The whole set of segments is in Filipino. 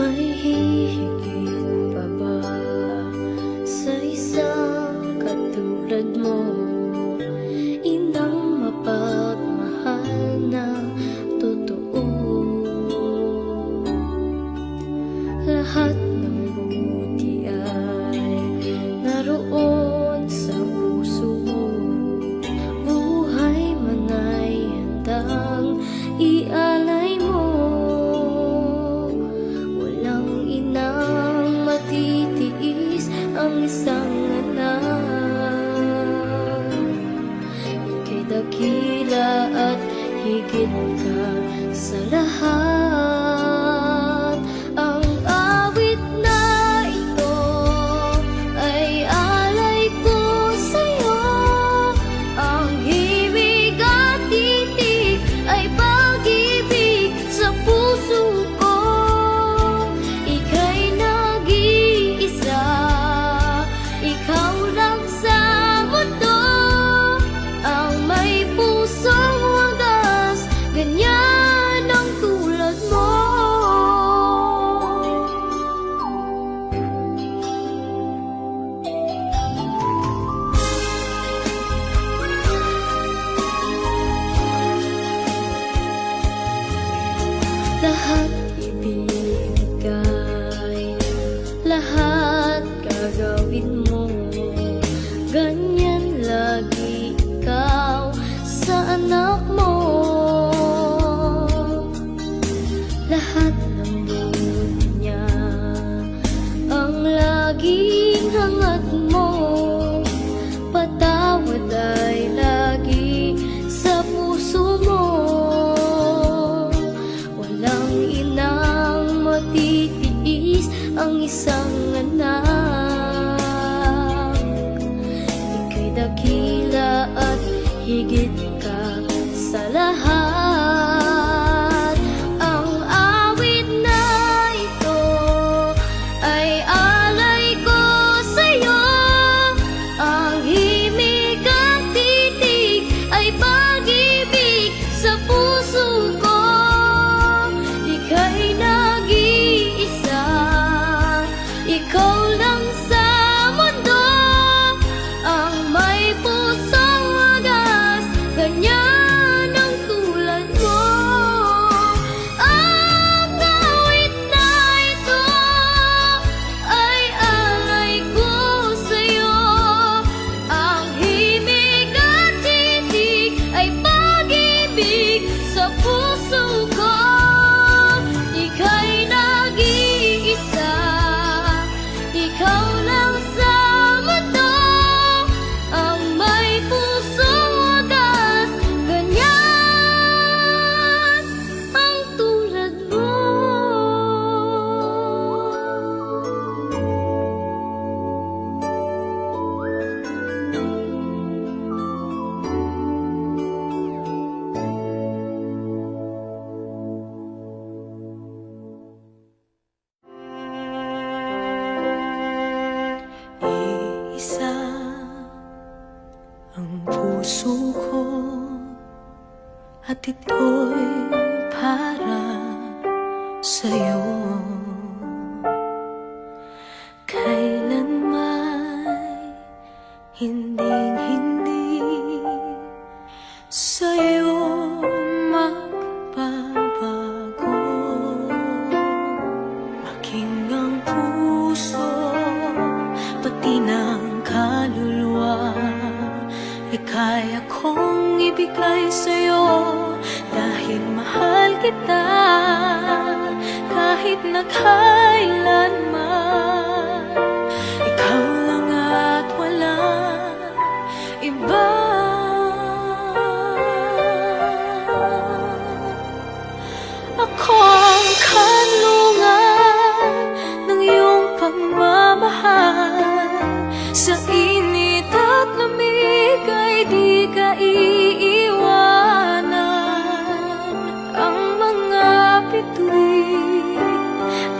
May hihigit pa ba sa isang katulad mo? Inang mapagmahal na totoo. Lahat ng buti ay naroon sa puso mo. Buhay man ay handang ialay mo. Matitiis ang isang anak. Ika'y dakila at higit ka sa lahat. Ang awit na ito ay alay ko sa'yo. Ang himig at titig ay pag-ibig sa puso ko. Lahat ibinigay, lahat gagawin mo. Ganyan lagi ikaw sa anak mo. Lahat ng buti niya ang laging hangat mo. Patawad ay lagi sa puso mo. Matitiis ang isang anak. Ika'y dakila at higit ka sa lahat. Ang awit na ito ay alay ko sa'yo. Ang himig at titig ay pag-ibig sa puso ko. Ika'y ikaw lang sa mundo ang may pusong wagas, ganyan ang tulad mo. Ang awit na ito ay alay ko sa'yo. Ang himig at titig ay pag-ibig sa puso ko. Ika'y nag-iisa, ikaw lang sa mundo ang may pusong wagas, ganyan ang tulad mo. Ang puso ko at ito'y para sa'yo. Kailanman hinding-hindi sa'yo magbabago. Aking ang puso, pati ng kaluluwa, kaya kong ibigay sa'yo dahil mahal kita kahit na kailanman. Ikaw lang at walang iba. Ako ang kanlungan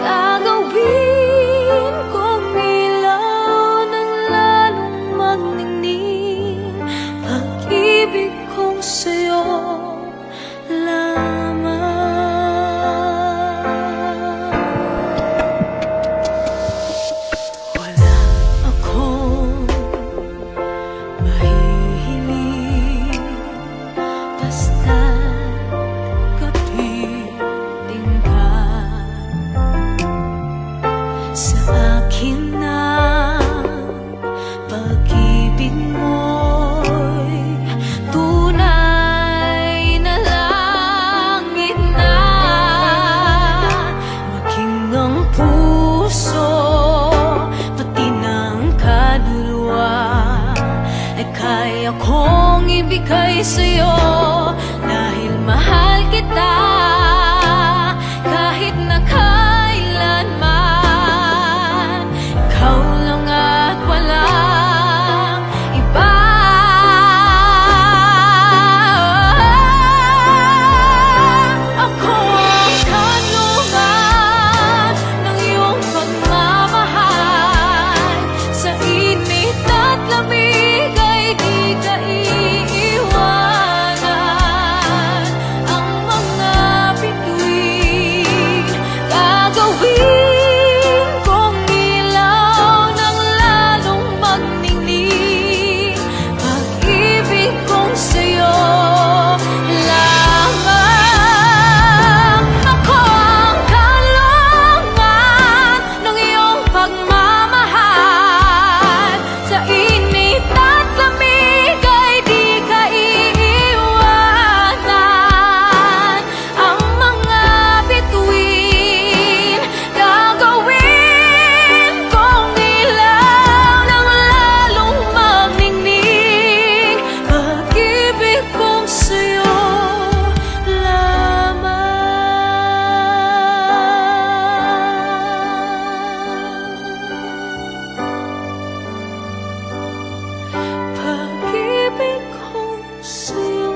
Gagawin kong ilaw ng lalong magningning. Pag-ibig kong sa'yo akong ibigay sa'yo dahil mahal kita kahit na kailanman. Ikaw lang at walang iba. Ako ang kanlungan ng iyong pagmamahal. Sa init at lamig di ka iiwanan. Ang mga bituin gagawin kong ilaw ng lalong magningning. Pag-ibig kong sa'yo lamang. Ako ang kalungan ng iyong pagmamahal. Sa init at lamig di ka iiwanan. Ang mga bituin gagawin kong ilaw ng lalong magningning. Pag-ibig kong sa'yo lamang. Pag-ibig kong sa'yo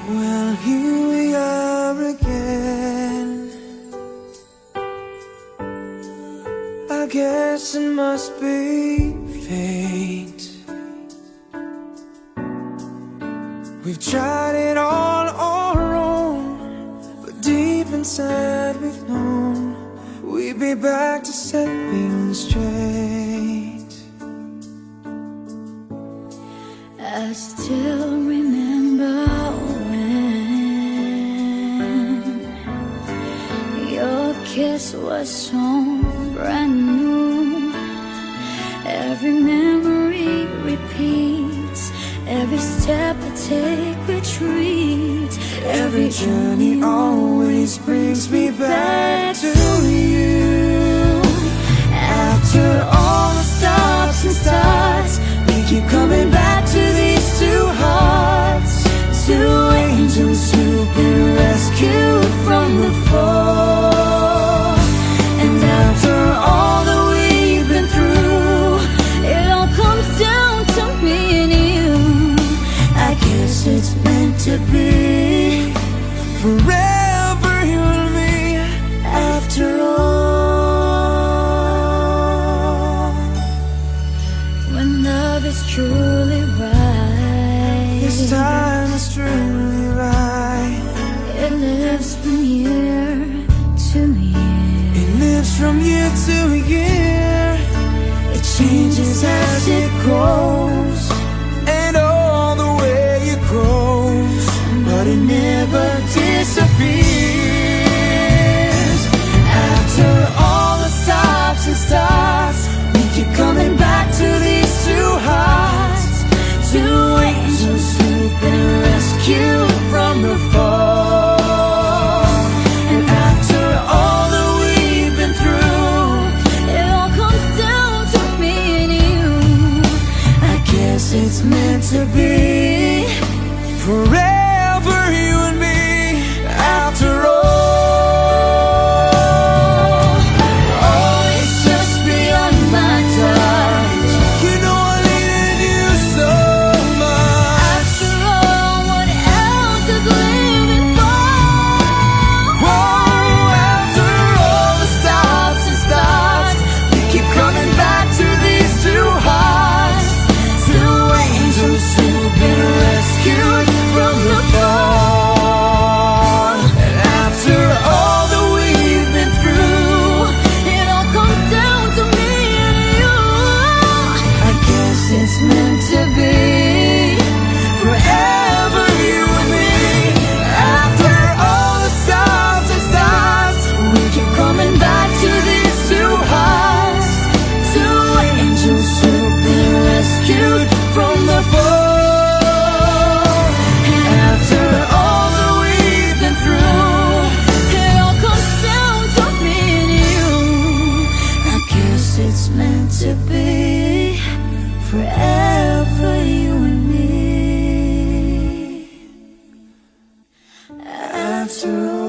Well, here we are again. I guess it must be fate. We've tried it all our own, but deep inside we've known we'd be back to set things straight. I still remember when your kiss was so brand new. Every memory repeats, every step I take retreats, Every journey always brings me back to you. After all the stops and starts, we keep coming back to these two hearts. Two angels who've been rescued from the fall. And after all that we've been through, it all comes down to me and you. I guess it's meant to be. Forever you and me. After all, When love is truly right, this time is truly right. it lives from year to year. It lives from year to year. It changes as it grows, and all the way it grows, but it never disappears. After all the stops and starts, we keep coming back to these two hearts. Two angels who've been rescued from the fall. And after all that we've been through, It all comes down to me and you. I guess it's meant to be. Forever after all.